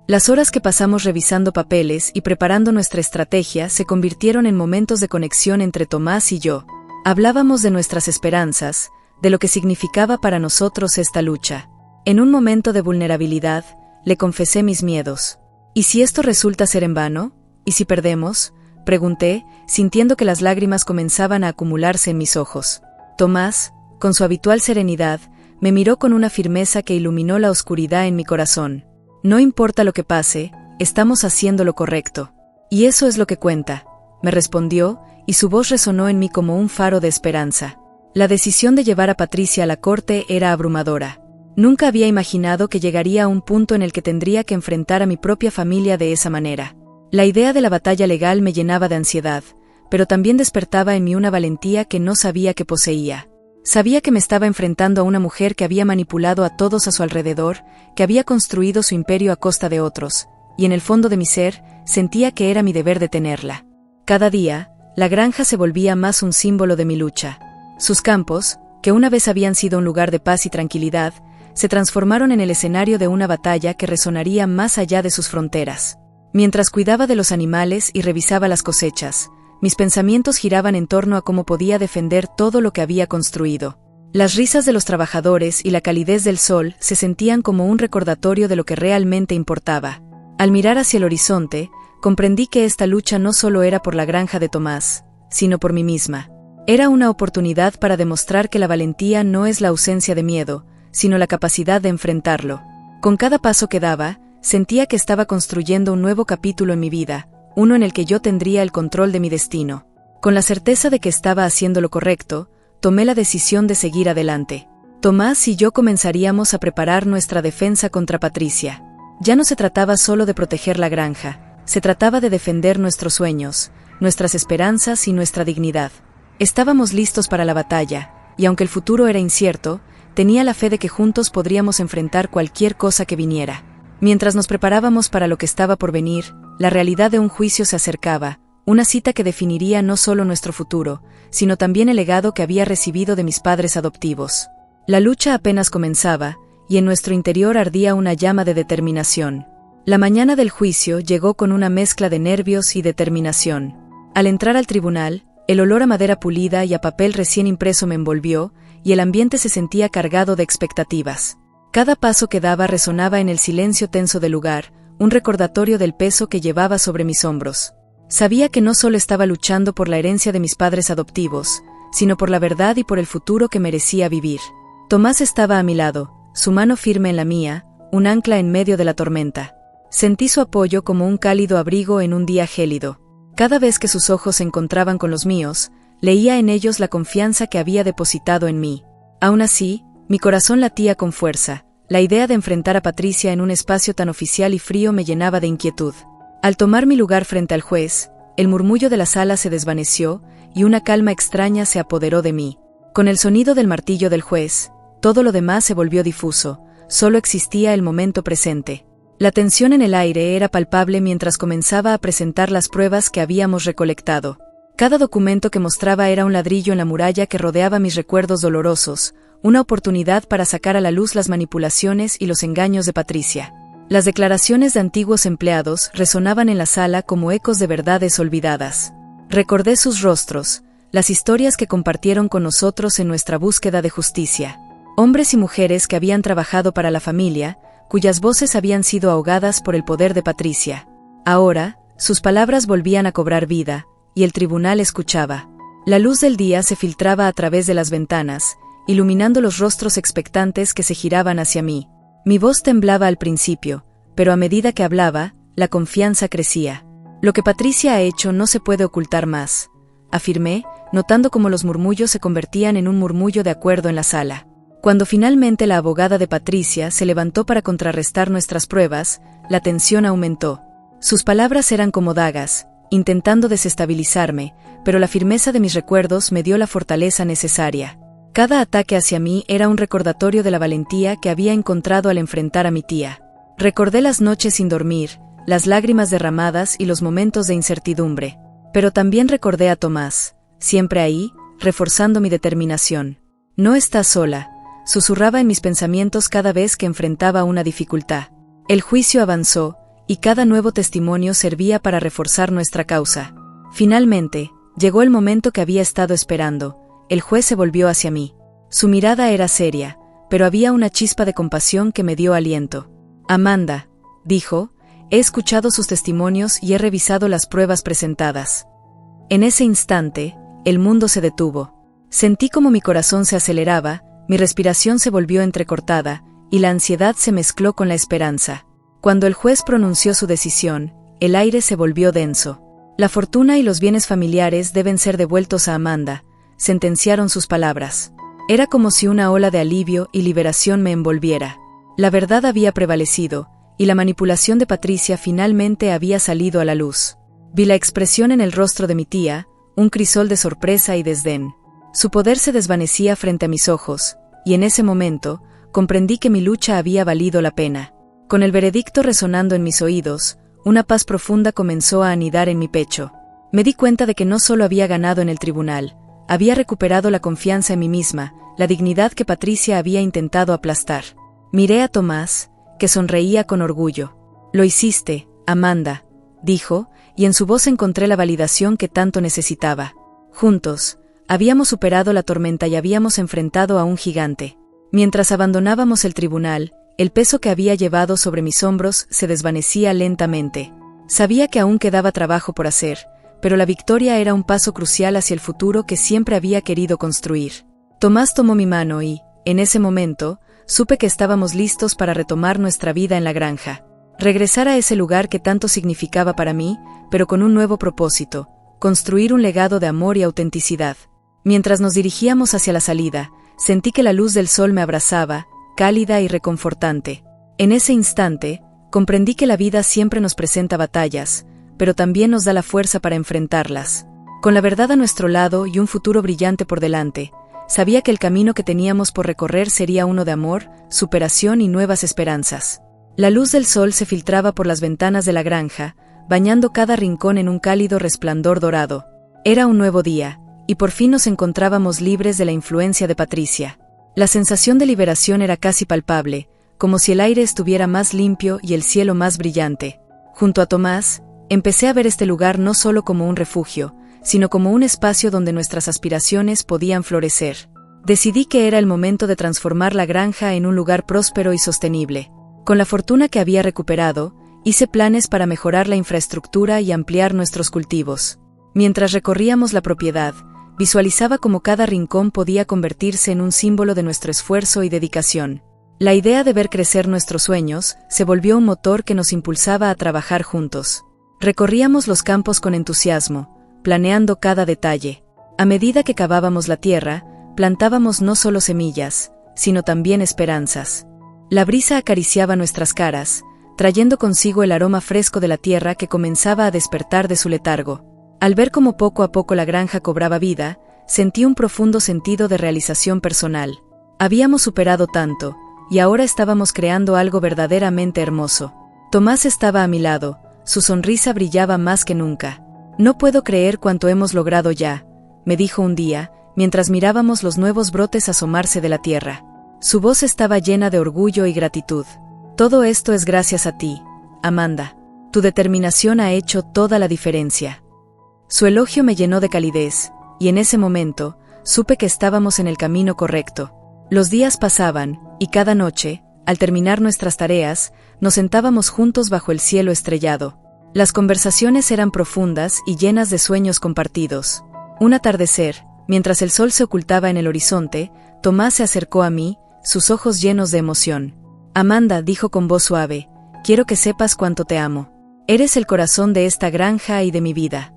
Las horas que pasamos revisando papeles y preparando nuestra estrategia se convirtieron en momentos de conexión entre Tomás y yo. Hablábamos de nuestras esperanzas, de lo que significaba para nosotros esta lucha. En un momento de vulnerabilidad, le confesé mis miedos. ¿Y si esto resulta ser en vano? ¿Y si perdemos? Pregunté, sintiendo que las lágrimas comenzaban a acumularse en mis ojos. Tomás, con su habitual serenidad, me miró con una firmeza que iluminó la oscuridad en mi corazón. No importa lo que pase, estamos haciendo lo correcto. Y eso es lo que cuenta, me respondió, y su voz resonó en mí como un faro de esperanza. La decisión de llevar a Patricia a la corte era abrumadora. Nunca había imaginado que llegaría a un punto en el que tendría que enfrentar a mi propia familia de esa manera. La idea de la batalla legal me llenaba de ansiedad, pero también despertaba en mí una valentía que no sabía que poseía. Sabía que me estaba enfrentando a una mujer que había manipulado a todos a su alrededor, que había construido su imperio a costa de otros, y en el fondo de mi ser, sentía que era mi deber detenerla. Cada día, la granja se volvía más un símbolo de mi lucha. Sus campos, que una vez habían sido un lugar de paz y tranquilidad, se transformaron en el escenario de una batalla que resonaría más allá de sus fronteras. Mientras cuidaba de los animales y revisaba las cosechas, mis pensamientos giraban en torno a cómo podía defender todo lo que había construido. Las risas de los trabajadores y la calidez del sol se sentían como un recordatorio de lo que realmente importaba. Al mirar hacia el horizonte, comprendí que esta lucha no solo era por la granja de Tomás, sino por mí misma. Era una oportunidad para demostrar que la valentía no es la ausencia de miedo, sino la capacidad de enfrentarlo. Con cada paso que daba, sentía que estaba construyendo un nuevo capítulo en mi vida, uno en el que yo tendría el control de mi destino. Con la certeza de que estaba haciendo lo correcto, tomé la decisión de seguir adelante. Tomás y yo comenzaríamos a preparar nuestra defensa contra Patricia. Ya no se trataba solo de proteger la granja, se trataba de defender nuestros sueños, nuestras esperanzas y nuestra dignidad. Estábamos listos para la batalla, y aunque el futuro era incierto, tenía la fe de que juntos podríamos enfrentar cualquier cosa que viniera. Mientras nos preparábamos para lo que estaba por venir, la realidad de un juicio se acercaba, una cita que definiría no solo nuestro futuro, sino también el legado que había recibido de mis padres adoptivos. La lucha apenas comenzaba, y en nuestro interior ardía una llama de determinación. La mañana del juicio llegó con una mezcla de nervios y determinación. Al entrar al tribunal, el olor a madera pulida y a papel recién impreso me envolvió, y el ambiente se sentía cargado de expectativas. Cada paso que daba resonaba en el silencio tenso del lugar, un recordatorio del peso que llevaba sobre mis hombros. Sabía que no solo estaba luchando por la herencia de mis padres adoptivos, sino por la verdad y por el futuro que merecía vivir. Tomás estaba a mi lado, su mano firme en la mía, un ancla en medio de la tormenta. Sentí su apoyo como un cálido abrigo en un día gélido. Cada vez que sus ojos se encontraban con los míos, leía en ellos la confianza que había depositado en mí. Aún así, mi corazón latía con fuerza. La idea de enfrentar a Patricia en un espacio tan oficial y frío me llenaba de inquietud. Al tomar mi lugar frente al juez, el murmullo de la sala se desvaneció y una calma extraña se apoderó de mí. Con el sonido del martillo del juez, todo lo demás se volvió difuso, solo existía el momento presente. La tensión en el aire era palpable mientras comenzaba a presentar las pruebas que habíamos recolectado. Cada documento que mostraba era un ladrillo en la muralla que rodeaba mis recuerdos dolorosos, una oportunidad para sacar a la luz las manipulaciones y los engaños de Patricia. Las declaraciones de antiguos empleados resonaban en la sala como ecos de verdades olvidadas. Recordé sus rostros, las historias que compartieron con nosotros en nuestra búsqueda de justicia. Hombres y mujeres que habían trabajado para la familia, cuyas voces habían sido ahogadas por el poder de Patricia. Ahora, sus palabras volvían a cobrar vida, y el tribunal escuchaba. La luz del día se filtraba a través de las ventanas, iluminando los rostros expectantes que se giraban hacia mí. Mi voz temblaba al principio, pero a medida que hablaba, la confianza crecía. Lo que Patricia ha hecho no se puede ocultar más, afirmé, notando cómo los murmullos se convertían en un murmullo de acuerdo en la sala. Cuando finalmente la abogada de Patricia se levantó para contrarrestar nuestras pruebas, la tensión aumentó. Sus palabras eran como dagas, intentando desestabilizarme, pero la firmeza de mis recuerdos me dio la fortaleza necesaria. Cada ataque hacia mí era un recordatorio de la valentía que había encontrado al enfrentar a mi tía. Recordé las noches sin dormir, las lágrimas derramadas y los momentos de incertidumbre. Pero también recordé a Tomás, siempre ahí, reforzando mi determinación. No estás sola, susurraba en mis pensamientos cada vez que enfrentaba una dificultad. El juicio avanzó, y cada nuevo testimonio servía para reforzar nuestra causa. Finalmente, llegó el momento que había estado esperando. El juez se volvió hacia mí. Su mirada era seria, pero había una chispa de compasión que me dio aliento. Amanda, dijo, he escuchado sus testimonios y he revisado las pruebas presentadas. En ese instante, el mundo se detuvo. Sentí como mi corazón se aceleraba, mi respiración se volvió entrecortada, y la ansiedad se mezcló con la esperanza. Cuando el juez pronunció su decisión, el aire se volvió denso. La fortuna y los bienes familiares deben ser devueltos a Amanda, sentenciaron sus palabras. Era como si una ola de alivio y liberación me envolviera. La verdad había prevalecido, y la manipulación de Patricia finalmente había salido a la luz. Vi la expresión en el rostro de mi tía, un crisol de sorpresa y desdén. Su poder se desvanecía frente a mis ojos, y en ese momento, comprendí que mi lucha había valido la pena. Con el veredicto resonando en mis oídos, una paz profunda comenzó a anidar en mi pecho. Me di cuenta de que no solo había ganado en el tribunal, había recuperado la confianza en mí misma, la dignidad que Patricia había intentado aplastar. Miré a Tomás, que sonreía con orgullo. Lo hiciste, Amanda, dijo, y en su voz encontré la validación que tanto necesitaba. Juntos, habíamos superado la tormenta y habíamos enfrentado a un gigante. Mientras abandonábamos el tribunal, el peso que había llevado sobre mis hombros se desvanecía lentamente. Sabía que aún quedaba trabajo por hacer, pero la victoria era un paso crucial hacia el futuro que siempre había querido construir. Tomás tomó mi mano y, en ese momento, supe que estábamos listos para retomar nuestra vida en la granja. Regresar a ese lugar que tanto significaba para mí, pero con un nuevo propósito, construir un legado de amor y autenticidad. Mientras nos dirigíamos hacia la salida, sentí que la luz del sol me abrazaba, cálida y reconfortante. En ese instante, comprendí que la vida siempre nos presenta batallas, pero también nos da la fuerza para enfrentarlas. Con la verdad a nuestro lado y un futuro brillante por delante, sabía que el camino que teníamos por recorrer sería uno de amor, superación y nuevas esperanzas. La luz del sol se filtraba por las ventanas de la granja, bañando cada rincón en un cálido resplandor dorado. Era un nuevo día, y por fin nos encontrábamos libres de la influencia de Patricia. La sensación de liberación era casi palpable, como si el aire estuviera más limpio y el cielo más brillante. Junto a Tomás, empecé a ver este lugar no solo como un refugio, sino como un espacio donde nuestras aspiraciones podían florecer. Decidí que era el momento de transformar la granja en un lugar próspero y sostenible. Con la fortuna que había recuperado, hice planes para mejorar la infraestructura y ampliar nuestros cultivos. Mientras recorríamos la propiedad, visualizaba cómo cada rincón podía convertirse en un símbolo de nuestro esfuerzo y dedicación. La idea de ver crecer nuestros sueños se volvió un motor que nos impulsaba a trabajar juntos. Recorríamos los campos con entusiasmo, planeando cada detalle. A medida que cavábamos la tierra, plantábamos no solo semillas, sino también esperanzas. La brisa acariciaba nuestras caras, trayendo consigo el aroma fresco de la tierra que comenzaba a despertar de su letargo. Al ver cómo poco a poco la granja cobraba vida, sentí un profundo sentido de realización personal. Habíamos superado tanto, y ahora estábamos creando algo verdaderamente hermoso. Tomás estaba a mi lado, su sonrisa brillaba más que nunca. No puedo creer cuánto hemos logrado ya, me dijo un día, mientras mirábamos los nuevos brotes asomarse de la tierra. Su voz estaba llena de orgullo y gratitud. Todo esto es gracias a ti, Amanda. Tu determinación ha hecho toda la diferencia. Su elogio me llenó de calidez, y en ese momento, supe que estábamos en el camino correcto. Los días pasaban, y cada noche, al terminar nuestras tareas, nos sentábamos juntos bajo el cielo estrellado. Las conversaciones eran profundas y llenas de sueños compartidos. Un atardecer, mientras el sol se ocultaba en el horizonte, Tomás se acercó a mí, sus ojos llenos de emoción. Amanda, dijo con voz suave, quiero que sepas cuánto te amo. Eres el corazón de esta granja y de mi vida.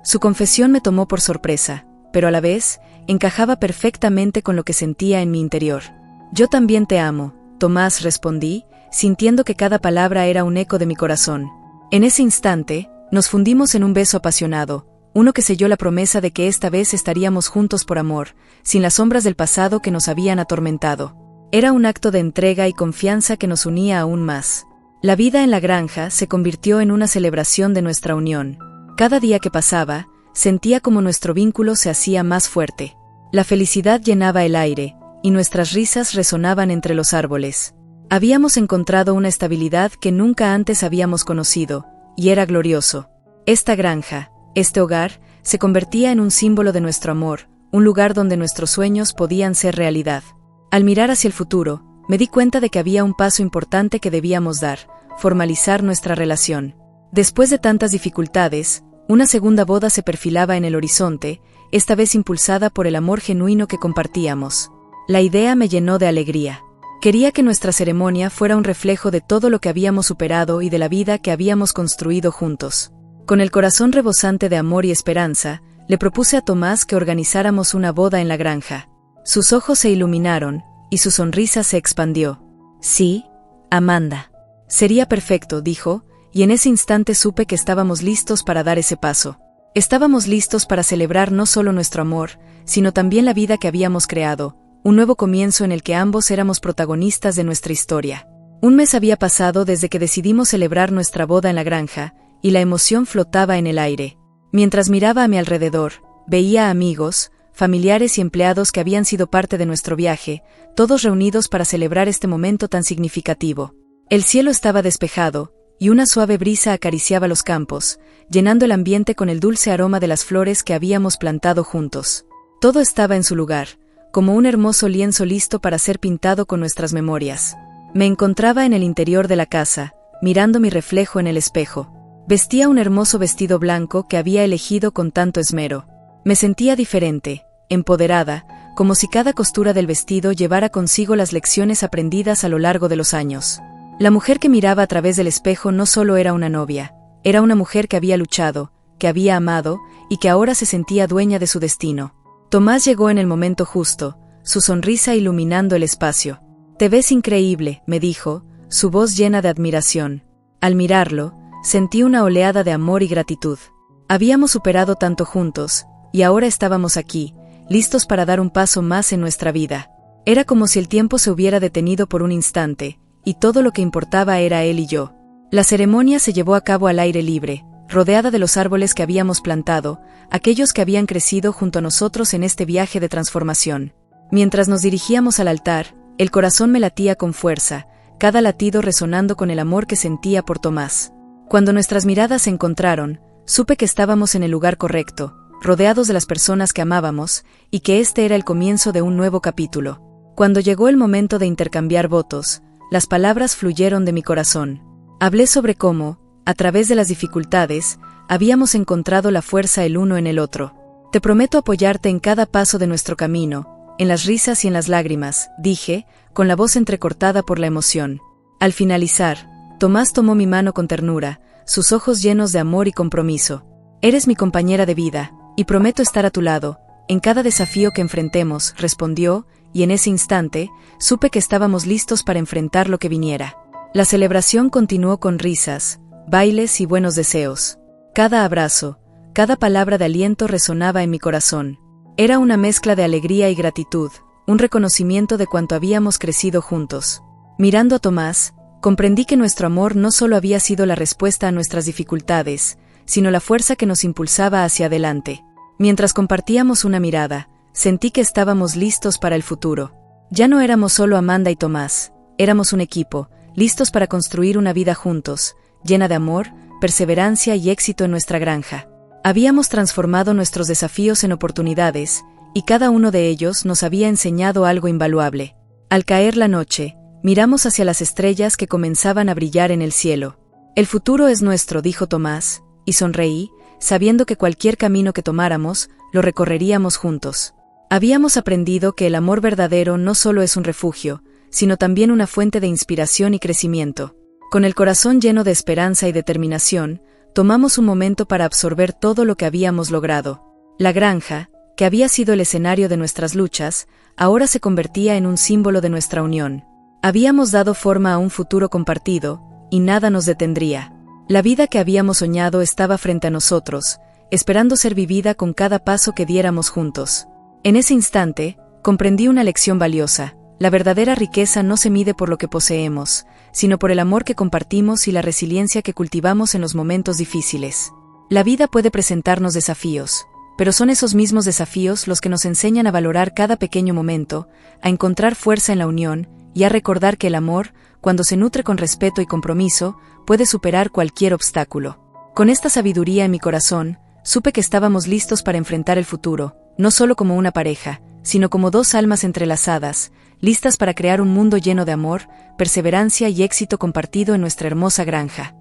Su confesión me tomó por sorpresa, pero a la vez, encajaba perfectamente con lo que sentía en mi interior. Yo también te amo, Tomás, respondí, sintiendo que cada palabra era un eco de mi corazón. En ese instante, nos fundimos en un beso apasionado, uno que selló la promesa de que esta vez estaríamos juntos por amor, sin las sombras del pasado que nos habían atormentado. Era un acto de entrega y confianza que nos unía aún más. La vida en la granja se convirtió en una celebración de nuestra unión. Cada día que pasaba, sentía como nuestro vínculo se hacía más fuerte. La felicidad llenaba el aire, y nuestras risas resonaban entre los árboles. Habíamos encontrado una estabilidad que nunca antes habíamos conocido, y era glorioso. Esta granja, este hogar, se convertía en un símbolo de nuestro amor, un lugar donde nuestros sueños podían ser realidad. Al mirar hacia el futuro, me di cuenta de que había un paso importante que debíamos dar, formalizar nuestra relación. Después de tantas dificultades, una segunda boda se perfilaba en el horizonte, esta vez impulsada por el amor genuino que compartíamos. La idea me llenó de alegría. Quería que nuestra ceremonia fuera un reflejo de todo lo que habíamos superado y de la vida que habíamos construido juntos. Con el corazón rebosante de amor y esperanza, le propuse a Tomás que organizáramos una boda en la granja. Sus ojos se iluminaron, y su sonrisa se expandió. Sí, Amanda. Sería perfecto, dijo, y en ese instante supe que estábamos listos para dar ese paso. Estábamos listos para celebrar no solo nuestro amor, sino también la vida que habíamos creado, un nuevo comienzo en el que ambos éramos protagonistas de nuestra historia. Un mes había pasado desde que decidimos celebrar nuestra boda en la granja, y la emoción flotaba en el aire. Mientras miraba a mi alrededor, veía a amigos, familiares y empleados que habían sido parte de nuestro viaje, todos reunidos para celebrar este momento tan significativo. El cielo estaba despejado, y una suave brisa acariciaba los campos, llenando el ambiente con el dulce aroma de las flores que habíamos plantado juntos. Todo estaba en su lugar, como un hermoso lienzo listo para ser pintado con nuestras memorias. Me encontraba en el interior de la casa, mirando mi reflejo en el espejo. Vestía un hermoso vestido blanco que había elegido con tanto esmero. Me sentía diferente, empoderada, como si cada costura del vestido llevara consigo las lecciones aprendidas a lo largo de los años. La mujer que miraba a través del espejo no solo era una novia, era una mujer que había luchado, que había amado, y que ahora se sentía dueña de su destino. Tomás llegó en el momento justo, su sonrisa iluminando el espacio. «Te ves increíble», me dijo, su voz llena de admiración. Al mirarlo, sentí una oleada de amor y gratitud. Habíamos superado tanto juntos, y ahora estábamos aquí, listos para dar un paso más en nuestra vida. Era como si el tiempo se hubiera detenido por un instante, y todo lo que importaba era él y yo. La ceremonia se llevó a cabo al aire libre, rodeada de los árboles que habíamos plantado, aquellos que habían crecido junto a nosotros en este viaje de transformación. Mientras nos dirigíamos al altar, el corazón me latía con fuerza, cada latido resonando con el amor que sentía por Tomás. Cuando nuestras miradas se encontraron, supe que estábamos en el lugar correcto, rodeados de las personas que amábamos, y que este era el comienzo de un nuevo capítulo. Cuando llegó el momento de intercambiar votos, las palabras fluyeron de mi corazón. Hablé sobre cómo, a través de las dificultades, habíamos encontrado la fuerza el uno en el otro. Te prometo apoyarte en cada paso de nuestro camino, en las risas y en las lágrimas, dije, con la voz entrecortada por la emoción. Al finalizar, Tomás tomó mi mano con ternura, sus ojos llenos de amor y compromiso. Eres mi compañera de vida, y prometo estar a tu lado, en cada desafío que enfrentemos, respondió, y en ese instante, supe que estábamos listos para enfrentar lo que viniera. La celebración continuó con risas, bailes y buenos deseos. Cada abrazo, cada palabra de aliento resonaba en mi corazón. Era una mezcla de alegría y gratitud, un reconocimiento de cuánto habíamos crecido juntos. Mirando a Tomás, comprendí que nuestro amor no solo había sido la respuesta a nuestras dificultades, sino la fuerza que nos impulsaba hacia adelante. Mientras compartíamos una mirada, sentí que estábamos listos para el futuro. Ya no éramos solo Amanda y Tomás, éramos un equipo, listos para construir una vida juntos, llena de amor, perseverancia y éxito en nuestra granja. Habíamos transformado nuestros desafíos en oportunidades, y cada uno de ellos nos había enseñado algo invaluable. Al caer la noche, miramos hacia las estrellas que comenzaban a brillar en el cielo. El futuro es nuestro, dijo Tomás, y sonreí, sabiendo que cualquier camino que tomáramos, lo recorreríamos juntos. Habíamos aprendido que el amor verdadero no solo es un refugio, sino también una fuente de inspiración y crecimiento. Con el corazón lleno de esperanza y determinación, tomamos un momento para absorber todo lo que habíamos logrado. La granja, que había sido el escenario de nuestras luchas, ahora se convertía en un símbolo de nuestra unión. Habíamos dado forma a un futuro compartido, y nada nos detendría. La vida que habíamos soñado estaba frente a nosotros, esperando ser vivida con cada paso que diéramos juntos. En ese instante, comprendí una lección valiosa. La verdadera riqueza no se mide por lo que poseemos, sino por el amor que compartimos y la resiliencia que cultivamos en los momentos difíciles. La vida puede presentarnos desafíos, pero son esos mismos desafíos los que nos enseñan a valorar cada pequeño momento, a encontrar fuerza en la unión y a recordar que el amor, cuando se nutre con respeto y compromiso, puede superar cualquier obstáculo. Con esta sabiduría en mi corazón, supe que estábamos listos para enfrentar el futuro, no solo como una pareja, sino como dos almas entrelazadas, listas para crear un mundo lleno de amor, perseverancia y éxito compartido en nuestra hermosa granja.